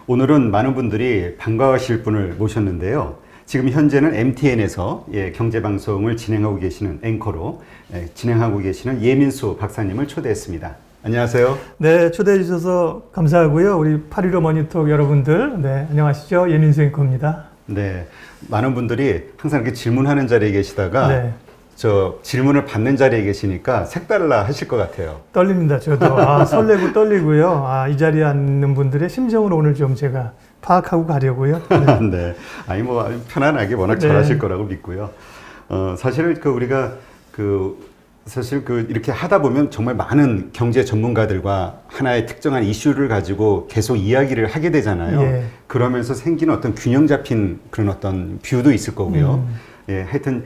오늘은 많은 분들이 반가워하실 분을 모셨는데요. 지금 현재는 MTN에서 경제방송을 진행하고 계시는 앵커로 진행하고 계시는 예민수 박사님을 초대했습니다. 안녕하세요. 네, 초대해 주셔서 감사하고요. 우리 8.15 머니톡 여러분들, 네, 안녕하시죠. 예민수 앵커입니다. 네, 많은 분들이 항상 이렇게 질문하는 자리에 계시다가 네. 저 질문을 받는 자리에 계시니까 색달라 하실 것 같아요. 떨립니다, 저도. 설레고 떨리고요. 이 자리에 앉는 분들의 심정을 오늘 좀 제가 파악하고 가려고요. 네. 네, 아니 뭐 편안하게 워낙 잘하실 거라고 믿고요. 사실은 우리가 사실 이렇게 하다 보면 정말 많은 경제 전문가들과 하나의 특정한 이슈를 가지고 계속 이야기를 하게 되잖아요. 예. 그러면서 생기는 어떤 균형 잡힌 그런 어떤 뷰도 있을 거고요. 예, 하여튼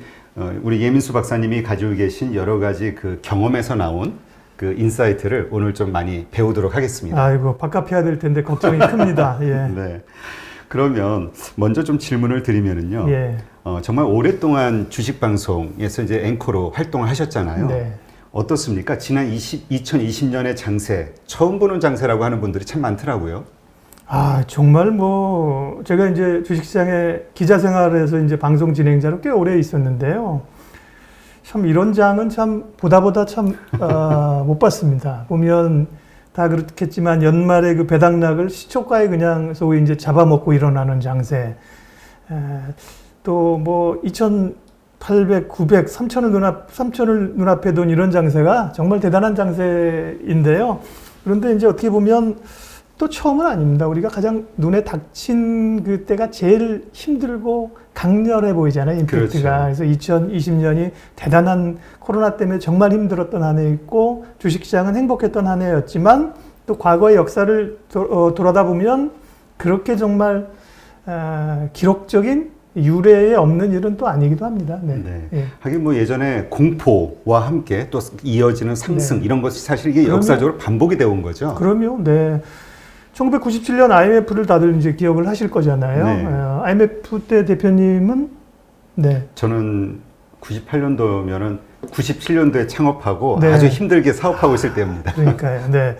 우리 예민수 박사님이 가지고 계신 여러 가지 그 경험에서 나온 그 인사이트를 오늘 좀 많이 배우도록 하겠습니다. 아이고, 바깥 해야 될 텐데 걱정이 큽니다. 예. 네. 그러면 먼저 좀 질문을 드리면은요. 예. 정말 오랫동안 주식방송에서 이제 앵커로 활동을 하셨잖아요. 네. 어떻습니까? 지난 2020년의 장세, 처음 보는 장세라고 하는 분들이 참 많더라고요. 정말 제가 이제 주식시장에 기자 생활에서 이제 방송 진행자로 꽤 오래 있었는데요. 참 이런 장은 참 보다 참 못 봤습니다. 보면 다 그렇겠지만 연말에 그 배당락을 시초가에 그냥 소위 이제 잡아먹고 일어나는 장세. 또 2,800, 900, 3,000을 눈앞에 둔 이런 장세가 정말 대단한 장세인데요. 그런데 이제 어떻게 보면 또 처음은 아닙니다. 우리가 가장 눈에 닥친 그때가 제일 힘들고 강렬해 보이잖아요, 임팩트가. 그렇죠. 그래서 2020년이 대단한 코로나 때문에 정말 힘들었던 한 해였고, 주식시장은 행복했던 한 해였지만, 또 과거의 역사를 돌아다 보면 그렇게 정말 기록적인 유례에 없는 일은 또 아니기도 합니다. 네. 네. 예. 하긴 예전에 공포와 함께 또 이어지는 상승 네. 이런 것이 사실 이게 역사적으로 반복이 되어 온 거죠. 그럼요. 네. 1997년 IMF를 다들 이제 기억을 하실 거잖아요. 네. IMF 때 대표님은 네. 저는 98년도면은 97년도에 창업하고 네. 아주 힘들게 사업하고 있을 때입니다. 그러니까요. 네.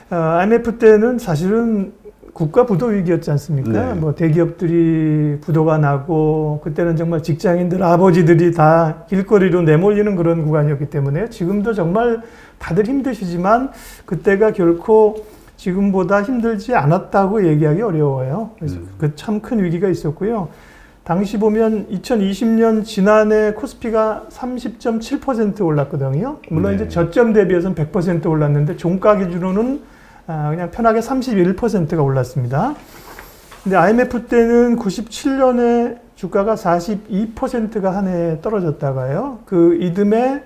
IMF 때는 사실은 국가 부도 위기였지 않습니까? 네. 대기업들이 부도가 나고 그때는 정말 직장인들 아버지들이 다 길거리로 내몰리는 그런 구간이었기 때문에 지금도 정말 다들 힘드시지만 그때가 결코 지금보다 힘들지 않았다고 얘기하기 어려워요. 그래서 그 참 큰 위기가 있었고요. 당시 보면 2020년 지난해 코스피가 30.7% 올랐거든요. 물론 네. 이제 저점 대비해서는 100% 올랐는데 종가 기준으로는 그냥 편하게 31%가 올랐습니다. 근데 IMF 때는 97년에 주가가 42%가 한 해 떨어졌다가요. 그 이듬해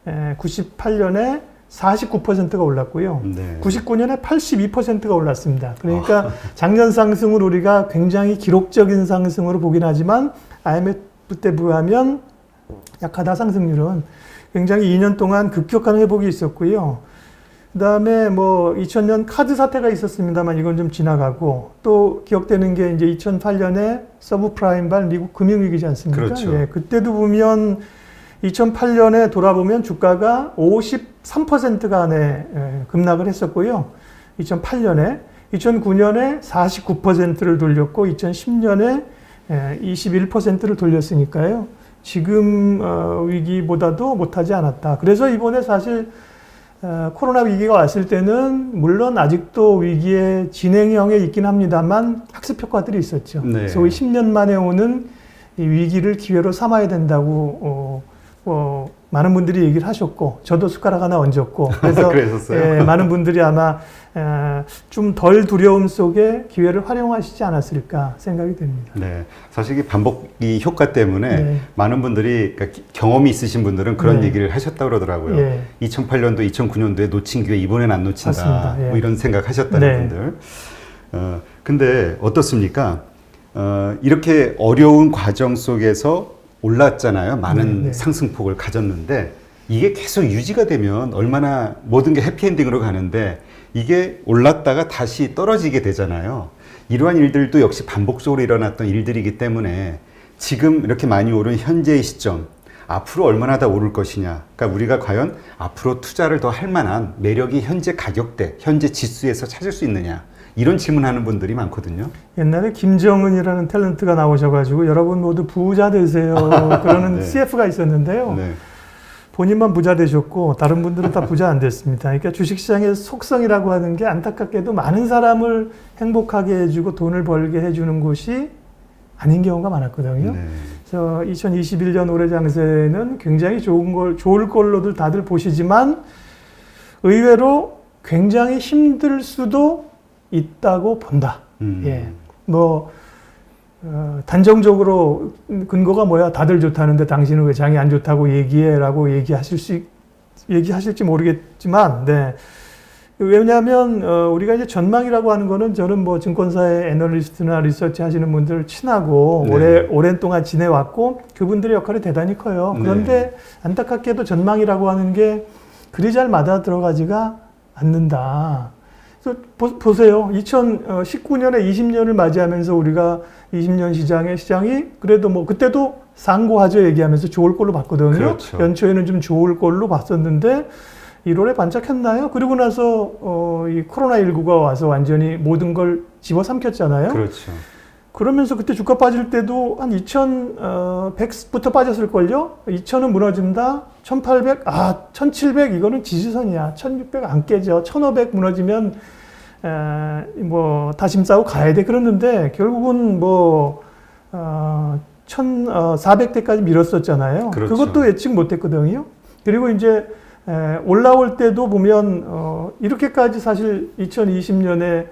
98년에 49%가 올랐고요. 네. 99년에 82%가 올랐습니다. 그러니까 작년 상승을 우리가 굉장히 기록적인 상승으로 보긴 하지만 IMF 때 비하면 약하다 상승률은 굉장히 2년 동안 급격한 회복이 있었고요. 그 다음에 2000년 카드 사태가 있었습니다만 이건 좀 지나가고 또 기억되는 게 이제 2008년에 서브프라임발 미국 금융위기지 않습니까? 그렇죠. 예, 그때도 보면 2008년에 돌아보면 주가가 53%가 안에 급락을 했었고요. 2008년에, 2009년에 49%를 돌렸고 2010년에 21%를 돌렸으니까요. 지금 위기보다도 못하지 않았다. 그래서 이번에 사실 코로나 위기가 왔을 때는 물론 아직도 위기의 진행형에 있긴 합니다만 학습 효과들이 있었죠. 네. 소위 10년 만에 오는 이 위기를 기회로 삼아야 된다고 많은 분들이 얘기를 하셨고 저도 숟가락 하나 얹었고 그래서 그랬었어요? 많은 분들이 아마 좀 덜 두려움 속에 기회를 활용하시지 않았을까 생각이 됩니다. 네, 사실 이 반복이 효과 때문에 네. 많은 분들이 경험이 있으신 분들은 그런 네. 얘기를 하셨다고 그러더라고요. 예. 2008년도, 2009년도에 놓친 기회 이번엔 안 놓친다. 맞습니다. 예. 이런 생각 하셨다는 네. 분들. 근데 어떻습니까? 이렇게 어려운 과정 속에서 올랐잖아요. 많은 네. 상승폭을 가졌는데 이게 계속 유지가 되면 얼마나 모든 게 해피엔딩으로 가는데 이게 올랐다가 다시 떨어지게 되잖아요. 이러한 일들도 역시 반복적으로 일어났던 일들이기 때문에 지금 이렇게 많이 오른 현재의 시점, 앞으로 얼마나 더 오를 것이냐. 그러니까 우리가 과연 앞으로 투자를 더 할 만한 매력이 현재 가격대, 현재 지수에서 찾을 수 있느냐. 이런 질문하는 분들이 많거든요. 옛날에 김정은이라는 탤런트가 나오셔가지고 여러분 모두 부자 되세요. 그러는 네. CF가 있었는데요. 네. 본인만 부자 되셨고 다른 분들은 다 부자 안 됐습니다. 그러니까 주식시장의 속성이라고 하는 게 안타깝게도 많은 사람을 행복하게 해주고 돈을 벌게 해주는 곳이 아닌 경우가 많았거든요. 네. 그래서 2021년 올해 장세는 굉장히 좋을 걸로들 다들 보시지만 의외로 굉장히 힘들 수도 있다고 본다. 예. 뭐 단정적으로 근거가 뭐야? 다들 좋다는데 당신은 왜 장이 안 좋다고 얘기해?라고 얘기하실지 모르겠지만, 네. 왜냐하면 우리가 이제 전망이라고 하는 거는 저는 뭐 증권사의 애널리스트나 리서치 하시는 분들 친하고 네. 오랜 동안 지내왔고 그분들의 역할이 대단히 커요. 그런데 네. 안타깝게도 전망이라고 하는 게 그리 잘 맞아 들어가지가 않는다. 그래서 보세요. 2019년에 20년을 맞이하면서 우리가 20년 시장이 그래도 뭐 그때도 상고하죠 얘기하면서 좋을 걸로 봤거든요. 그렇죠. 연초에는 좀 좋을 걸로 봤었는데 1월에 반짝했나요? 그리고 나서 이 코로나19가 와서 완전히 모든 걸 집어삼켰잖아요. 그렇죠. 그러면서 그때 주가 빠질 때도 한 2,100부터 빠졌을걸요? 2,000은 무너진다? 1,800? 1,700 이거는 지지선이야. 1,600 안 깨져. 1,500 무너지면 뭐 다짐 싸고 가야 돼. 그랬는데 결국은 뭐 1,400대까지 밀었었잖아요. 그렇죠. 그것도 예측 못했거든요. 그리고 이제 올라올 때도 보면 이렇게까지 사실 2020년에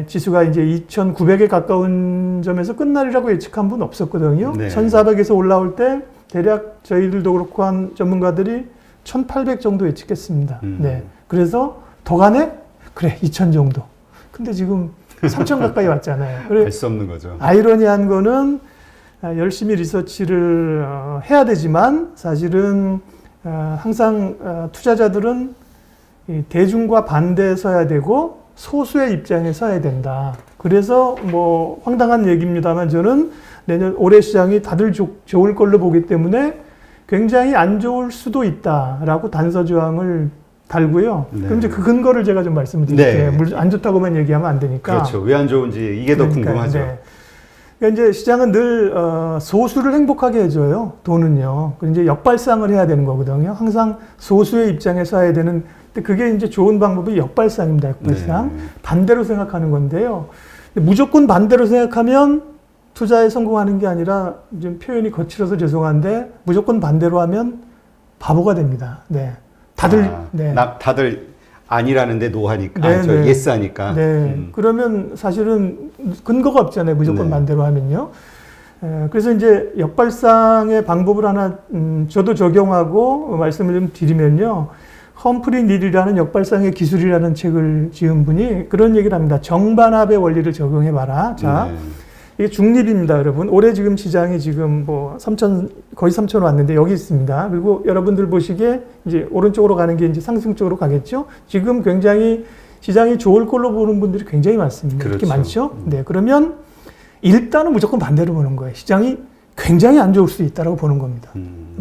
지수가 이제 2,900에 가까운 점에서 끝날이라고 예측한 분 없었거든요. 네. 1,400에서 올라올 때 대략 저희들도 그렇고 한 전문가들이 1,800 정도 예측했습니다. 네. 그래서 더 가네? 그래, 2,000 정도. 근데 지금 3,000 가까이 왔잖아요. 알 수 없는 거죠. 아이러니한 거는 열심히 리서치를 해야 되지만 사실은 항상 투자자들은 대중과 반대에 서야 되고 소수의 입장에 서야 된다. 그래서 뭐 황당한 얘기입니다만 저는 올해 시장이 다들 좋을 걸로 보기 때문에 굉장히 안 좋을 수도 있다라고 단서 조항을 달고요. 네. 그럼 이제 그 근거를 제가 좀 말씀을 드릴게요. 네. 안 좋다고만 얘기하면 안 되니까. 그렇죠. 왜 안 좋은지 이게 더 궁금하죠. 네. 그러니까 이제 시장은 늘 소수를 행복하게 해줘요. 돈은요. 그리고 이제 역발상을 해야 되는 거거든요. 항상 소수의 입장에 서야 되는. 근데 그게 이제 좋은 방법이 역발상입니다. 역발상. 네. 반대로 생각하는 건데요. 근데 무조건 반대로 생각하면 투자에 성공하는 게 아니라 좀 표현이 거칠어서 죄송한데 무조건 반대로 하면 바보가 됩니다. 네. 다들 다들 아니라는데 노하니까 네. 예스 하니까. 네. 그러면 사실은 근거가 없잖아요. 무조건 네. 반대로 하면요. 그래서 이제 역발상의 방법을 하나 저도 적용하고 말씀을 좀 드리면요. 험프리 닐이라는 역발상의 기술이라는 책을 지은 분이 그런 얘기를 합니다. 정반합의 원리를 적용해봐라. 자, 네. 이게 중립입니다, 여러분. 올해 지금 시장이 지금 뭐 3,000, 거의 3,000 왔는데 여기 있습니다. 그리고 여러분들 보시기에 이제 오른쪽으로 가는 게 이제 상승 쪽으로 가겠죠? 지금 굉장히 시장이 좋을 걸로 보는 분들이 굉장히 많습니다. 그렇죠. 이렇게 많죠? 네. 그러면 일단은 무조건 반대로 보는 거예요. 시장이 굉장히 안 좋을 수 있다고 보는 겁니다.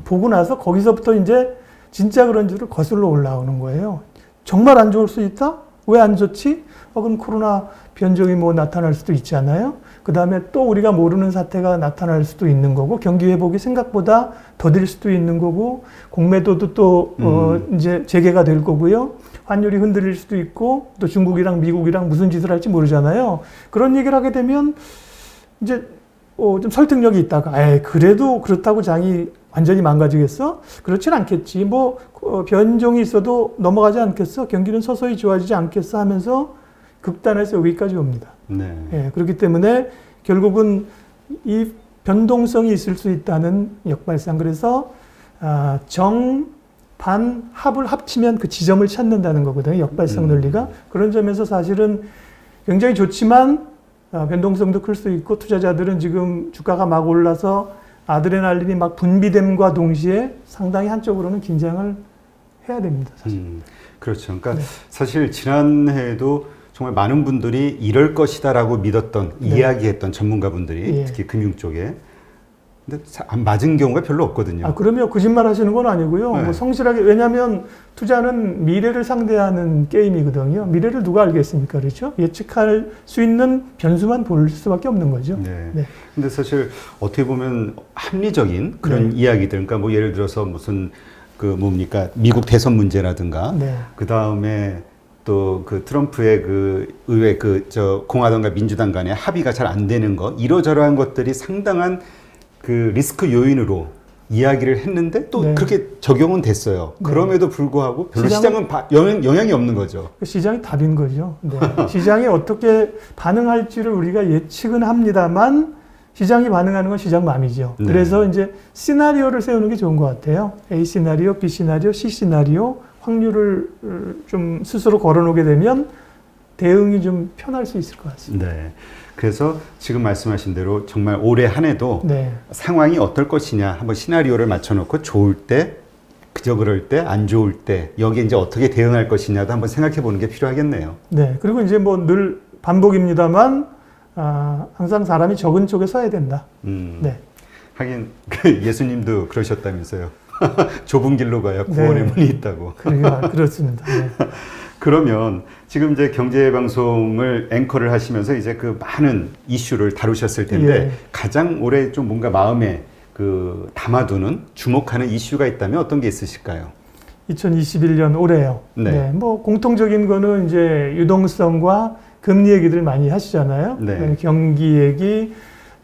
보고 나서 거기서부터 이제 진짜 그런 줄을 거슬러 올라오는 거예요. 정말 안 좋을 수 있다? 왜 안 좋지? 그럼 코로나 변종이 뭐 나타날 수도 있지 않아요? 그 다음에 또 우리가 모르는 사태가 나타날 수도 있는 거고, 경기 회복이 생각보다 더딜 수도 있는 거고, 공매도도 또, 이제 재개가 될 거고요. 환율이 흔들릴 수도 있고, 또 중국이랑 미국이랑 무슨 짓을 할지 모르잖아요. 그런 얘기를 하게 되면, 이제, 좀 설득력이 있다가, 그래도 그렇다고 장이 완전히 망가지겠어? 그렇진 않겠지. 뭐, 변종이 있어도 넘어가지 않겠어? 경기는 서서히 좋아지지 않겠어? 하면서 극단에서 여기까지 옵니다. 네. 예, 그렇기 때문에 결국은 이 변동성이 있을 수 있다는 역발상. 그래서 정, 반, 합을 합치면 그 지점을 찾는다는 거거든요. 역발상 논리가. 그런 점에서 사실은 굉장히 좋지만 변동성도 클 수 있고 투자자들은 지금 주가가 막 올라서 아드레날린이 막 분비됨과 동시에 상당히 한쪽으로는 긴장을 해야 됩니다. 사실. 그렇죠. 그러니까 네. 사실 지난해에도 정말 많은 분들이 이럴 것이다라고 믿었던, 네. 이야기했던 전문가분들이 예. 특히 금융 쪽에 근데 안 맞은 경우가 별로 없거든요. 아, 그러면 거짓말 하시는 건 아니고요. 네. 뭐 성실하게, 왜냐하면 투자는 미래를 상대하는 게임이거든요. 미래를 누가 알겠습니까? 그렇죠? 예측할 수 있는 변수만 볼 수밖에 없는 거죠. 네. 네. 근데 사실 어떻게 보면 합리적인 그런 네. 이야기들, 그러니까 뭐 예를 들어서 무슨 그 뭡니까 미국 대선 문제라든가, 네. 그 다음에 또 그 트럼프의 그 의회 그 저 공화당과 민주당 간의 합의가 잘 안 되는 거, 이러저러한 것들이 상당한 그 리스크 요인으로 이야기를 했는데 또 네. 그렇게 적용은 됐어요. 네. 그럼에도 불구하고 별로 시장은 영향이 없는 거죠. 그 시장이 답인 거죠. 네. 시장이 어떻게 반응할지를 우리가 예측은 합니다만 시장이 반응하는 건 시장 맘이죠. 네. 그래서 이제 시나리오를 세우는 게 좋은 것 같아요. A 시나리오, B 시나리오, C 시나리오 확률을 좀 스스로 걸어놓게 되면 대응이 좀 편할 수 있을 것 같습니다. 네. 그래서 지금 말씀하신 대로 정말 올해 한 해도 네. 상황이 어떨 것이냐 한번 시나리오를 맞춰놓고 좋을 때, 그저 그럴 때, 안 좋을 때 여기에 이제 어떻게 대응할 것이냐도 한번 생각해 보는 게 필요하겠네요. 네. 그리고 이제 뭐 늘 반복입니다만 항상 사람이 적은 쪽에 서야 된다. 네. 하긴 그 예수님도 그러셨다면서요. 좁은 길로 가야 구원의 네. 문이 있다고. 그렇습니다. 네. 그러면 지금 이제 경제 방송을 앵커를 하시면서 이제 그 많은 이슈를 다루셨을 텐데 예. 가장 올해 좀 뭔가 마음에 그 담아두는 주목하는 이슈가 있다면 어떤 게 있으실까요? 2021년 올해요. 네. 네. 뭐 공통적인 거는 이제 유동성과 금리 얘기들 많이 하시잖아요. 네. 그다음에 경기 얘기,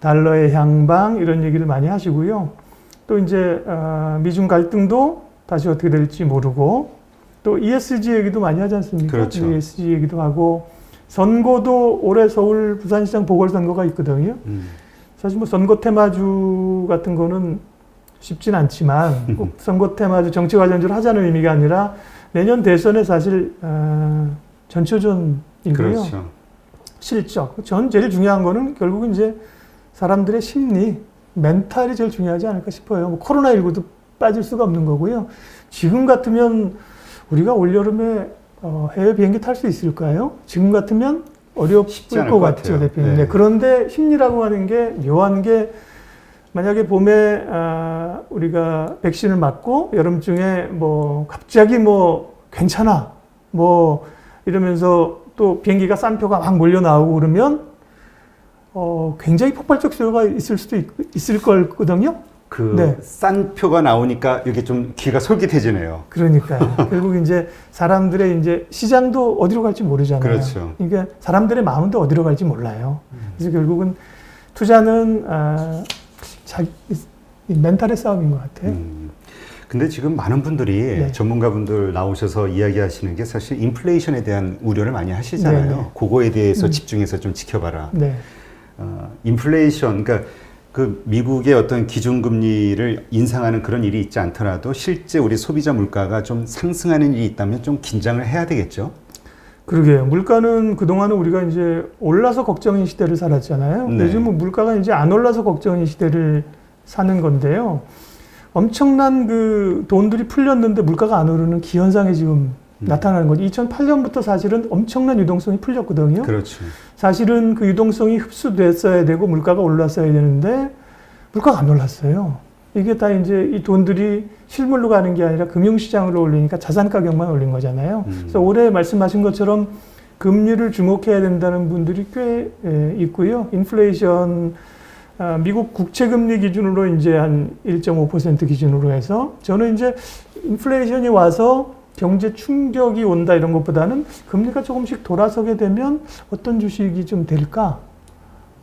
달러의 향방 이런 얘기를 많이 하시고요. 또 이제 미중 갈등도 다시 어떻게 될지 모르고 또 ESG 얘기도 많이 하지 않습니까? 그렇죠. ESG 얘기도 하고 선거도 올해 서울 부산시장 보궐선거가 있거든요. 사실 뭐 선거 테마주 같은 거는 쉽진 않지만 꼭 선거 테마주 정치 관련주를 하자는 의미가 아니라 내년 대선에 사실 전초전이고요. 그렇죠. 실적. 전 제일 중요한 거는 결국은 이제 사람들의 심리, 멘탈이 제일 중요하지 않을까 싶어요. 뭐 코로나19도 빠질 수가 없는 거고요. 지금 같으면 우리가 올여름에 해외 비행기 탈 수 있을까요? 지금 같으면 쉽지 어려울 않을 것 것 같죠, 같아요. 대표님. 네. 네. 그런데 심리라고 하는 게 묘한 게 만약에 봄에 우리가 백신을 맞고 여름중에 뭐 갑자기 뭐 괜찮아 뭐 이러면서 또 비행기가 싼 표가 막 몰려 나오고 그러면 굉장히 폭발적 수요가 있을 수도 있을 거거든요. 그 네. 싼 표가 나오니까 이게 좀 귀가 솔깃해지네요. 그러니까요. 결국 이제 사람들의 이제 시장도 어디로 갈지 모르잖아요. 그렇죠. 그러니까 사람들의 마음도 어디로 갈지 몰라요. 그래서 결국은 투자는 이 멘탈의 싸움인 것 같아요. 근데 지금 많은 분들이 네. 전문가분들 나오셔서 이야기하시는 게 사실 인플레이션에 대한 우려를 많이 하시잖아요. 네네. 그거에 대해서 집중해서 좀 지켜봐라. 네. 인플레이션, 그러니까 그 미국의 어떤 기준금리를 인상하는 그런 일이 있지 않더라도 실제 우리 소비자 물가가 좀 상승하는 일이 있다면 좀 긴장을 해야 되겠죠. 그러게요. 물가는 그동안은 우리가 이제 올라서 걱정인 시대를 살았잖아요. 네. 요즘은 물가가 이제 안 올라서 걱정인 시대를 사는 건데요. 엄청난 그 돈들이 풀렸는데 물가가 안 오르는 기현상이 지금 나타나는 거죠. 2008년부터 사실은 엄청난 유동성이 풀렸거든요. 그렇죠. 사실은 그 유동성이 흡수됐어야 되고 물가가 올랐어야 되는데 물가가 안 올랐어요. 이게 다 이제 이 돈들이 실물로 가는 게 아니라 금융시장으로 올리니까 자산 가격만 올린 거잖아요. 그래서 올해 말씀하신 것처럼 금리를 주목해야 된다는 분들이 꽤 있고요. 인플레이션, 미국 국채금리 기준으로 이제 한 1.5% 기준으로 해서 저는 이제 인플레이션이 와서 경제 충격이 온다 이런 것보다는 금리가 조금씩 돌아서게 되면 어떤 주식이 좀 될까?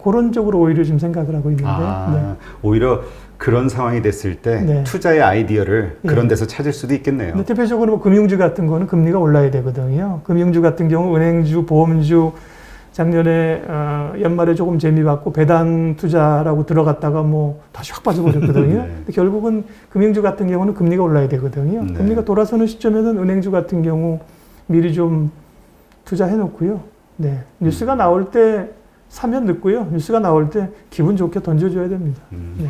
그런 쪽으로 오히려 좀 생각을 하고 있는데. 네. 오히려 그런 상황이 됐을 때 네. 투자의 아이디어를 예. 그런 데서 찾을 수도 있겠네요. 근데 대표적으로 뭐 금융주 같은 거는 금리가 올라야 되거든요. 금융주 같은 경우 은행주, 보험주 작년에 연말에 조금 재미봤고 배당 투자라고 들어갔다가 뭐 다시 확 빠져버렸거든요. 네. 근데 결국은 금융주 같은 경우는 금리가 올라야 되거든요. 네. 금리가 돌아서는 시점에는 은행주 같은 경우 미리 좀 투자해 놓고요. 네. 뉴스가 나올 때 사면 늦고요. 뉴스가 나올 때 기분 좋게 던져줘야 됩니다. 네.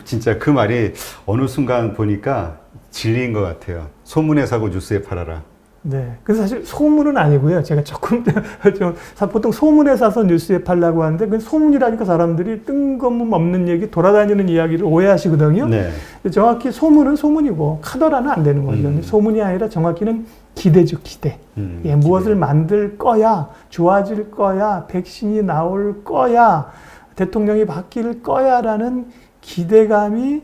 진짜 그 말이 어느 순간 보니까 진리인 것 같아요. 소문에 사고 뉴스에 팔아라. 네. 그래서 사실 소문은 아니고요. 제가 조금 보통 소문에 사서 뉴스에 팔라고 하는데 그 소문이라니까 사람들이 뜬금없는 얘기, 돌아다니는 이야기를 오해하시거든요. 네. 정확히 소문은 소문이고 카더라는 안 되는 거죠. 소문이 아니라 정확히는 기대죠, 기대. 예, 무엇을 만들 거야, 좋아질 거야, 백신이 나올 거야, 대통령이 바뀔 거야라는 기대감이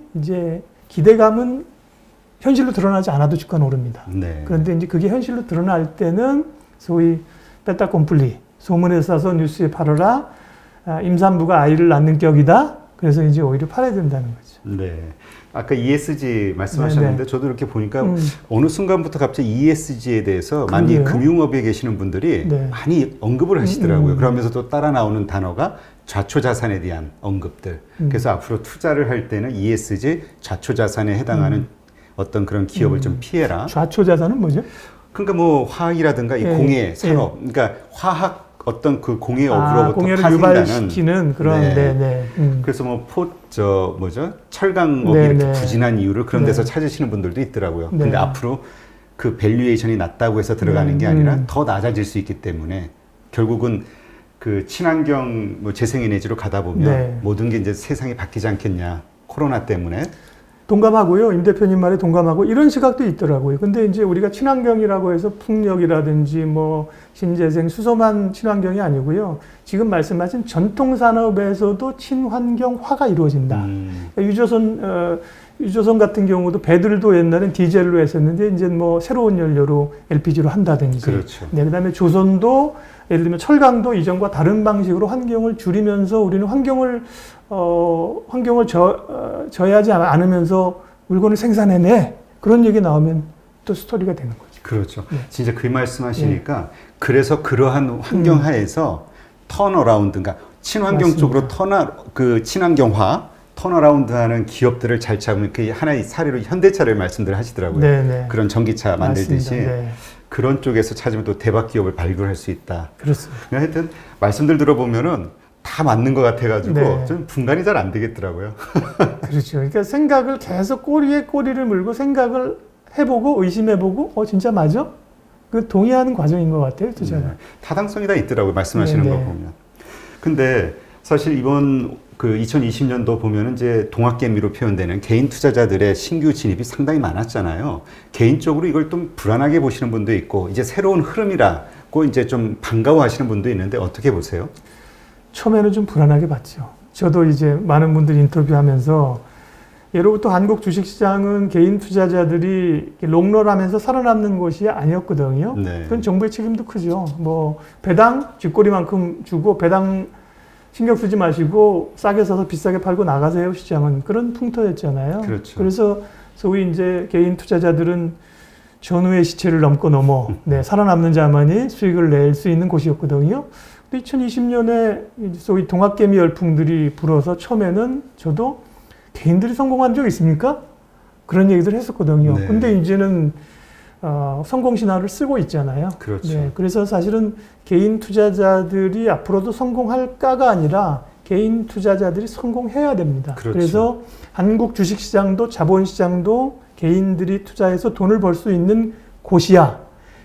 기대감은 현실로 드러나지 않아도 주가는 오릅니다. 네. 그런데 이제 그게 현실로 드러날 때는 소위 빼따꼼플리, 소문에 싸서 뉴스에 팔아라, 임산부가 아이를 낳는 격이다. 그래서 이제 오히려 팔아야 된다는 거죠. 네. 아까 ESG 말씀하셨는데 네네. 저도 이렇게 보니까 어느 순간부터 갑자기 ESG에 대해서 많이 그러게요. 금융업에 계시는 분들이 네. 많이 언급을 하시더라고요. 그러면서 또 따라 나오는 단어가 좌초자산에 대한 언급들. 그래서 앞으로 투자를 할 때는 ESG 좌초자산에 해당하는 어떤 그런 기업을 좀 피해라. 좌초자산은 뭐죠? 그러니까 뭐 화학이라든가 이 예, 공예 산업, 그러니까 화학 어떤 그 공예업으로부터 공예를 파생되는 유발시키는 그런 네. 그래서 뭐 철강업이 네, 이렇게 네. 부진한 이유를 그런 네. 데서 찾으시는 분들도 있더라고요. 네. 근데 앞으로 그 밸류에이션이 낮다고 해서 들어가는 게 아니라 더 낮아질 수 있기 때문에 결국은 그 친환경 뭐 재생에너지로 가다 보면 네. 모든 게 이제 세상이 바뀌지 않겠냐. 코로나 때문에. 동감하고요. 임 대표님 말에 동감하고 이런 시각도 있더라고요. 근데 이제 우리가 친환경이라고 해서 풍력이라든지 뭐 신재생, 수소만 친환경이 아니고요. 지금 말씀하신 전통 산업에서도 친환경화가 이루어진다. 유조선 같은 경우도 배들도 옛날엔 디젤로 했었는데 이제 뭐 새로운 연료로 LPG로 한다든지. 그렇죠. 네, 그다음에 조선도 예를 들면 철강도 이전과 다른 방식으로 환경을 줄이면서 우리는 환경을 저해하지 않으면서 물건을 생산해내. 그런 얘기 나오면 또 스토리가 되는 거죠. 그렇죠. 네. 진짜 그 말씀하시니까 그래서 그러한 환경 하에서 턴어라운드, 그러니까 친환경 맞습니다. 쪽으로 친환경화, 턴어라운드하는 기업들을 잘 잡으면 그 하나의 사례로 현대차를 말씀들 하시더라고요. 네네. 그런 전기차 만들듯이 맞습니다. 네. 그런 쪽에서 찾으면 또 대박 기업을 발굴할 수 있다. 그렇습니다. 하여튼 말씀들 들어보면은 다 맞는 것 같아가지고 네. 좀 분간이 잘 안 되겠더라고요. 그렇죠. 그러니까 생각을 계속 꼬리에 꼬리를 물고 생각을 해보고 의심해보고 진짜 맞아? 그 동의하는 과정인 것 같아요, 투자는. 네. 타당성이 다 있더라고요. 말씀하시는 네, 거 네. 보면. 근데 사실 이번 그 2020년도 보면은 이제 동학개미로 표현되는 개인 투자자들의 신규 진입이 상당히 많았잖아요. 개인적으로 이걸 좀 불안하게 보시는 분도 있고 이제 새로운 흐름이라고 이제 좀 반가워하시는 분도 있는데 어떻게 보세요? 처음에는 좀 불안하게 봤죠. 저도 이제 많은 분들 인터뷰하면서 예로부터 한국 주식시장은 개인 투자자들이 롱런하면서 살아남는 곳이 아니었거든요. 네. 그건 정부의 책임도 크죠. 뭐 배당 쥐꼬리만큼 주고 배당 신경 쓰지 마시고 싸게 사서 비싸게 팔고 나가세요 시장은 그런 풍토였잖아요. 그렇죠. 그래서 소위 이제 개인 투자자들은 전후의 시체를 넘어 살아남는 자만이 수익을 낼 수 있는 곳이었거든요. 근데 2020년에 소위 동학개미 열풍들이 불어서 처음에는 저도 개인들이 성공한 적 있습니까? 그런 얘기들 했었거든요. 네. 근데 이제는 성공 신화를 쓰고 있잖아요. 그렇죠. 네, 그래서 사실은 개인 투자자들이 앞으로도 성공할까가 아니라 개인 투자자들이 성공해야 됩니다. 그렇죠. 그래서 한국 주식시장도 자본시장도 개인들이 투자해서 돈을 벌 수 있는 곳이야.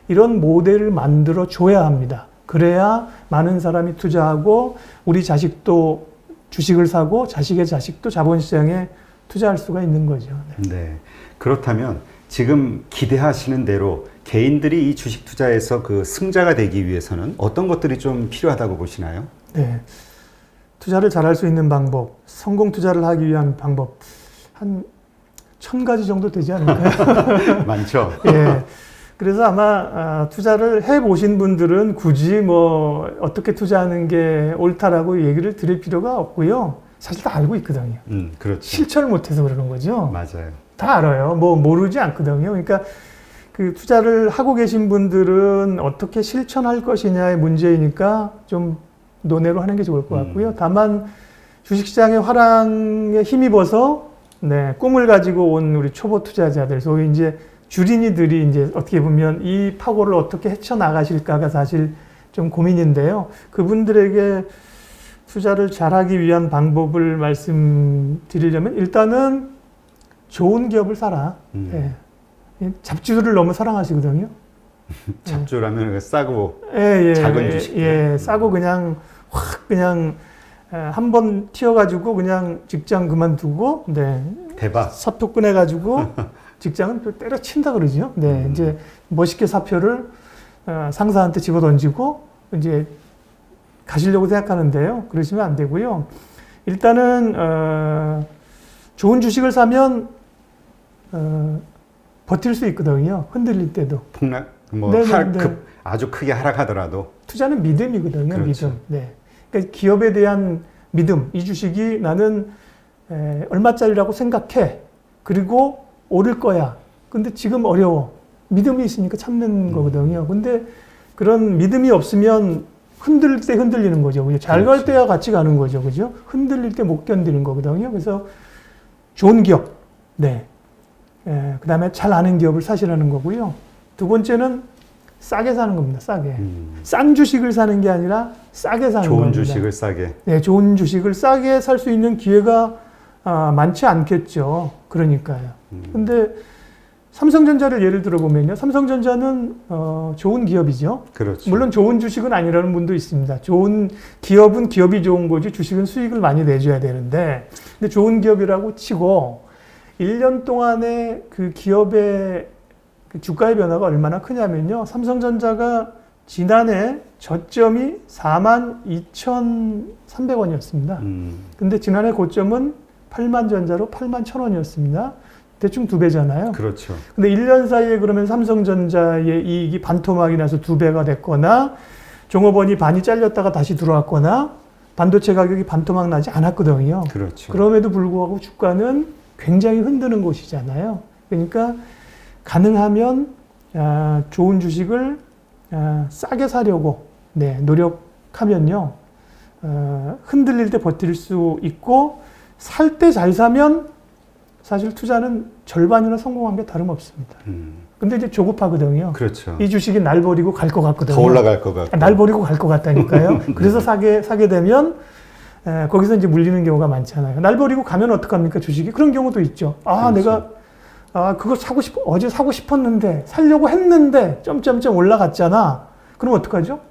이런 모델을 만들어 줘야 합니다. 그래야 많은 사람이 투자하고 우리 자식도 주식을 사고 자식의 자식도 자본시장에 투자할 수가 있는 거죠. 네. 네. 그렇다면 지금 기대하시는 대로 개인들이 이 주식 투자에서 그 승자가 되기 위해서는 어떤 것들이 좀 필요하다고 보시나요? 네. 투자를 잘할 수 있는 방법, 성공 투자를 하기 위한 방법, 한 1000가지 정도 되지 않을까요? 많죠. 예. 그래서 아마 투자를 해보신 분들은 굳이 뭐 어떻게 투자하는 게 옳다라고 얘기를 드릴 필요가 없고요. 사실 다 알고 있거든요. 그렇죠. 실천을 못해서 그러는 거죠. 맞아요. 다 알아요. 뭐 모르지 않거든요. 그러니까 그 투자를 하고 계신 분들은 어떻게 실천할 것이냐의 문제이니까 좀 논외로 하는 게 좋을 것 같고요. 다만 주식시장의 화랑에 힘입어서 꿈을 가지고 온 우리 초보 투자자들, 소위 이제 주린이들이 이제 어떻게 보면 이 파고를 어떻게 헤쳐나가실까가 사실 좀 고민인데요. 그분들에게 투자를 잘하기 위한 방법을 말씀드리려면 일단은 좋은 기업을 사라. 네. 잡주를 너무 사랑하시거든요. 잡주라면 싸고 예, 작은 주식. 예, 싸고 그냥 확 그냥 한 번 튀어가지고 그냥 직장 그만두고, 네, 대박. 사표 꺼내가지고 직장은 또 때려친다 그러죠. 네, 이제 멋있게 사표를 상사한테 집어 던지고 이제 가시려고 생각하는데요. 그러시면 안 되고요. 일단은 좋은 주식을 사면 버틸 수 있거든요. 흔들릴 때도. 폭락 뭐 네네네. 아주 크게 하락하더라도 투자는 믿음이거든요. 그렇죠. 믿음. 네. 그러니까 기업에 대한 믿음. 이 주식이 나는 얼마짜리라고 생각해. 그리고 오를 거야. 근데 지금 어려워. 믿음이 있으니까 참는 거거든요. 근데 그런 믿음이 없으면 흔들릴 때 흔들리는 거죠. 잘 갈 그렇죠. 때야 같이 가는 거죠. 그죠? 흔들릴 때 못 견디는 거거든요. 그래서 좋은 기업. 네. 그 다음에 잘 아는 기업을 사시라는 거고요. 두 번째는 싸게 사는 겁니다. 싸게. 싼 주식을 사는 게 아니라 싸게 사는 좋은 겁니다. 주식을 싸게. 네, 좋은 주식을 싸게 살 수 있는 기회가 많지 않겠죠. 그러니까요. 근데 삼성전자를 예를 들어보면요. 삼성전자는 좋은 기업이죠. 그렇죠. 물론 좋은 주식은 아니라는 분도 있습니다. 좋은 기업은 기업이 좋은 거지 주식은 수익을 많이 내줘야 되는데, 근데 좋은 기업이라고 치고 1년 동안에 그 기업의 그 주가의 변화가 얼마나 크냐면요. 삼성전자가 지난해 저점이 42,300원이었습니다. 근데 지난해 고점은 8만 전자로 8만 1,000원이었습니다. 대충 2배잖아요. 그렇죠. 근데 1년 사이에 그러면 삼성전자의 이익이 반토막이 나서 2배가 됐거나 종업원이 반이 잘렸다가 다시 들어왔거나 반도체 가격이 반토막 나지 않았거든요. 그렇죠. 그럼에도 불구하고 주가는 굉장히 흔드는 곳이잖아요. 그러니까 가능하면 좋은 주식을 싸게 사려고 노력하면요. 흔들릴 때 버틸 수 있고 살 때 잘 사면 사실 투자는 절반이나 성공한 게 다름없습니다. 근데 이제 조급하거든요. 그렇죠. 이 주식이 날 버리고 갈 것 같거든요. 더 올라갈 것 같고. 날 버리고 갈 것 같다니까요. 그래서 사게 되면 거기서 이제 물리는 경우가 많잖아요. 날 버리고 가면 어떡합니까, 주식이? 그런 경우도 있죠. 그렇죠. 내가 그거 어제 사고 싶었는데, 살려고 했는데, 점점점 올라갔잖아. 그럼 어떡하죠?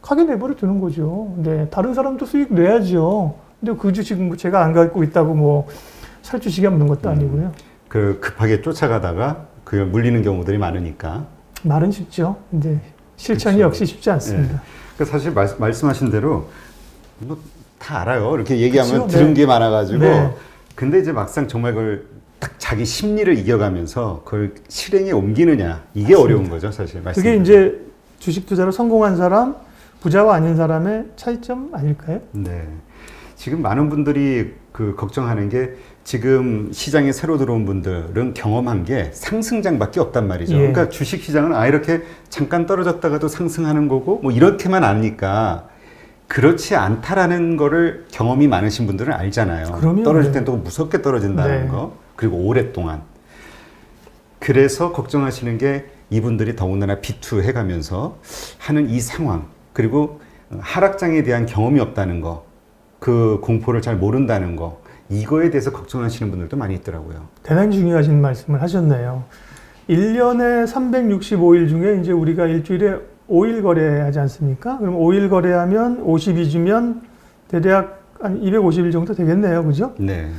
가게 내버려 두는 거죠. 네, 다른 사람도 수익 내야죠. 근데 그 주식은 뭐 제가 안 갖고 있다고 뭐 살 주식이 없는 것도 아니고요. 그 급하게 쫓아가다가 그 물리는 경우들이 많으니까. 말은 쉽죠. 근데 실천이 그렇죠. 역시 쉽지 않습니다. 네. 그 사실 말씀하신 대로 뭐 다 알아요. 이렇게 얘기하면 그렇죠? 들은 네. 게 많아가지고. 네. 근데 이제 막상 정말 그걸 딱 자기 심리를 이겨가면서 그걸 실행에 옮기느냐 이게 맞습니다. 어려운 거죠, 사실. 그게 이제 주식 투자로 성공한 사람, 부자와 아닌 사람의 차이점 아닐까요? 네. 지금 많은 분들이 그 걱정하는 게 지금 시장에 새로 들어온 분들은 경험한 게 상승장밖에 없단 말이죠. 예. 그러니까 주식 시장은 이렇게 잠깐 떨어졌다가도 상승하는 거고 뭐 이렇게만 아니까 그렇지 않다라는 거를 경험이 많으신 분들은 알잖아요. 그럼요. 떨어질 네. 땐 또 무섭게 떨어진다는 네. 거. 그리고 오랫동안. 그래서 걱정하시는 게 이분들이 더군다나 비투해 가면서 하는 이 상황, 그리고 하락장에 대한 경험이 없다는 거, 그 공포를 잘 모른다는 거, 이거에 대해서 걱정하시는 분들도 많이 있더라고요. 대단히 중요하신 말씀을 하셨네요. 1년에 365일 중에 이제 우리가 일주일에 5일 거래하지 않습니까? 그럼 5일 거래하면 52주면 대략 한 250일 정도 되겠네요. 그죠? 네.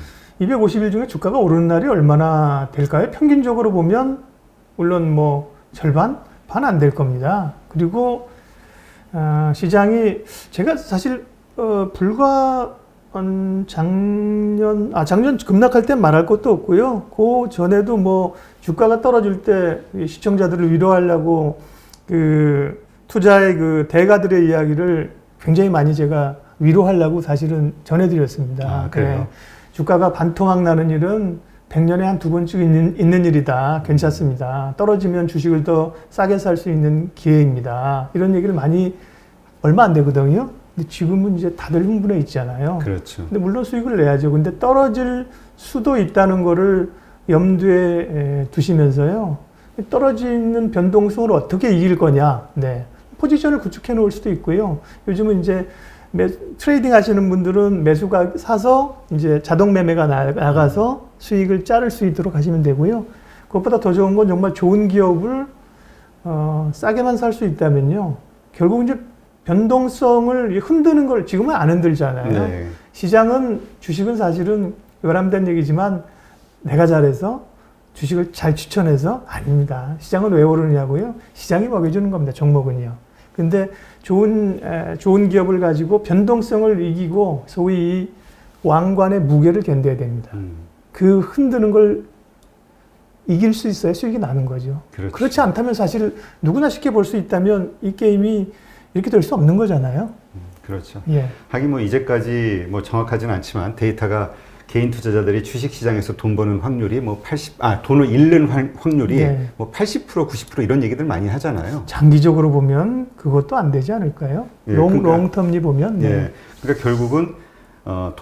250일 중에 주가가 오르는 날이 얼마나 될까요? 평균적으로 보면 물론 뭐 절반? 반 안 될 겁니다. 그리고 시장이 제가 사실 불과 작년 급락할 땐 말할 것도 없고요. 그 전에도 뭐 주가가 떨어질 때 시청자들을 위로하려고 그 투자의 그 대가들의 이야기를 굉장히 많이 제가 위로하려고 사실은 전해드렸습니다. 그래요? 주가가 반토막 나는 일은 100년에 한 2번쯤 있는 일이다. 괜찮습니다. 떨어지면 주식을 더 싸게 살 수 있는 기회입니다. 이런 얘기를 많이 얼마 안 되거든요. 근데 지금은 이제 다들 흥분해 있잖아요. 그렇죠. 근데 물론 수익을 내야죠. 근데 떨어질 수도 있다는 거를 염두에 두시면서요. 떨어지는 변동성을 어떻게 이길 거냐. 네. 포지션을 구축해 놓을 수도 있고요. 요즘은 이제 트레이딩 하시는 분들은 매수가 사서 이제 자동 매매가 나가서 수익을 자를 수 있도록 하시면 되고요. 그것보다 더 좋은 건 정말 좋은 기업을 싸게만 살 수 있다면요. 결국 이제 변동성을 흔드는 걸 지금은 안 흔들잖아요. 네. 시장은 주식은 사실은 외람된 얘기지만 내가 잘해서 주식을 잘 추천해서 아닙니다. 시장은 왜 오르느냐고요? 시장이 먹여주는 겁니다. 종목은요. 근데 좋은 기업을 가지고 변동성을 이기고 소위 이 왕관의 무게를 견뎌야 됩니다. 그 흔드는 걸 이길 수 있어야 수익이 나는 거죠. 그렇죠. 그렇지 않다면 사실 누구나 쉽게 볼 수 있다면 이 게임이 이렇게 될 수 없는 거잖아요. 그렇죠. 예. 하긴 뭐 이제까지 뭐 정확하진 않지만 데이터가 개인 투자자들이 주식 시장에서 돈 버는 확률이 뭐 돈을 잃는 확률이 네. 뭐 80% 90% 이런 얘기들 많이 하잖아요. 장기적으로 보면 그것도 안 되지 않을까요? 예, 그러니까- 롱텀리 보면. 네. 예. 그러니까 결국은 그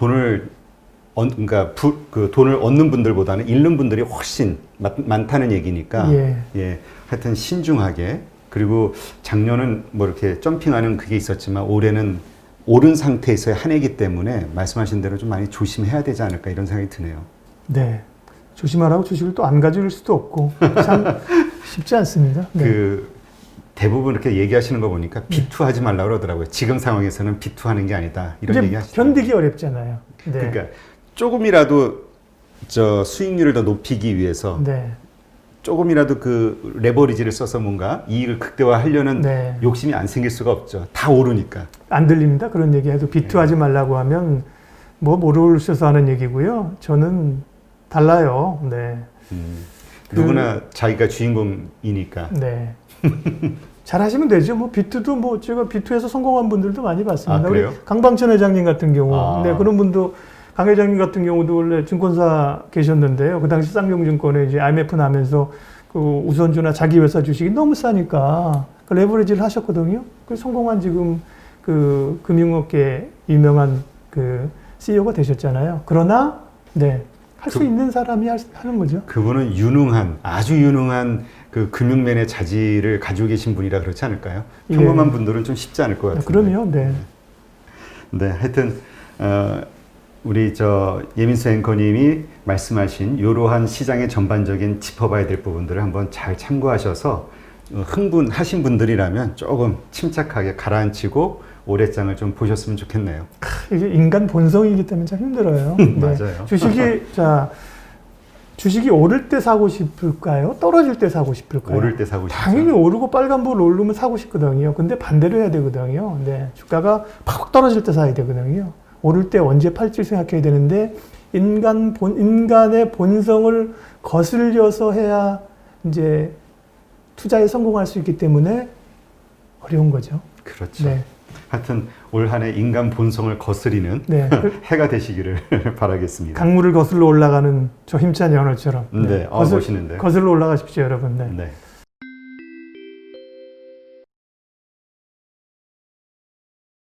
돈을 얻는 분들보다는 잃는 분들이 훨씬 많다는 얘기니까 예. 하여튼 신중하게 그리고 작년은 뭐 이렇게 점핑하는 그게 있었지만 올해는 오른 상태에서의 한 해이기 때문에 말씀하신 대로 좀 많이 조심해야 되지 않을까 이런 생각이 드네요. 네. 조심하라고 주식을 또 안 가질 수도 없고 참 쉽지 않습니다. 네. 그 대부분 이렇게 얘기하시는 거 보니까 비투하지 말라고 그러더라고요. 지금 상황에서는 비투하는 게 아니다 이런 이제 얘기 하시더라고요. 견디기 어렵잖아요. 네. 그러니까 조금이라도 수익률을 더 높이기 위해서 네. 조금이라도 그 레버리지를 써서 뭔가 이익을 극대화하려는 네. 욕심이 안 생길 수가 없죠. 다 오르니까. 안 들립니다. 그런 얘기해도 비투하지 말라고 하면 뭐 모르셔서 하는 얘기고요. 저는 달라요. 네. 누구나 자기가 주인공이니까. 네. 잘 하시면 되죠. 뭐 비투도 뭐 제가 비투에서 성공한 분들도 많이 봤습니다. 아, 그래요? 우리 강방천 회장님 같은 경우, 아. 네, 그런 분도 강 회장님 같은 경우도 원래 증권사 계셨는데요. 그 당시 쌍용증권에 이제 IMF 나면서 그 우선주나 자기 회사 주식이 너무 싸니까 그 레버리지를 하셨거든요. 그 성공한 지금 그 금융업계 유명한 그 CEO가 되셨잖아요. 그러나 네. 할 수 있는 사람이 하는 거죠. 그분은 아주 유능한 그 금융면의 자질을 가지고 계신 분이라 그렇지 않을까요? 예. 평범한 분들은 좀 쉽지 않을 것 같은데. 그러면 네. 네, 하여튼 우리 예민수 앵커님이 말씀하신 이러한 시장의 전반적인 짚어봐야 될 부분들을 한번 잘 참고하셔서 흥분하신 분들이라면 조금 침착하게 가라앉히고 올해장을 좀 보셨으면 좋겠네요. 이게 인간 본성이기 때문에 참 힘들어요. 네. 맞아요. 주식이 오를 때 사고 싶을까요? 떨어질 때 사고 싶을까요? 오를 때 사고 싶죠. 당연히 오르고 빨간불 오르면 사고 싶거든요. 근데 반대로 해야 되거든요. 네. 주가가 팍 떨어질 때 사야 되거든요. 오를 때 언제 팔지 생각해야 되는데 인간의 본성을 거슬려서 해야 이제 투자에 성공할 수 있기 때문에 어려운 거죠. 그렇죠. 네. 하여튼 올 한 해 인간 본성을 거스리는 네. 해가 되시기를 바라겠습니다. 강물을 거슬러 올라가는 저 힘찬 연어처럼. 네, 멋있는데요. 거슬러 올라가십시오, 여러분. 네. 네.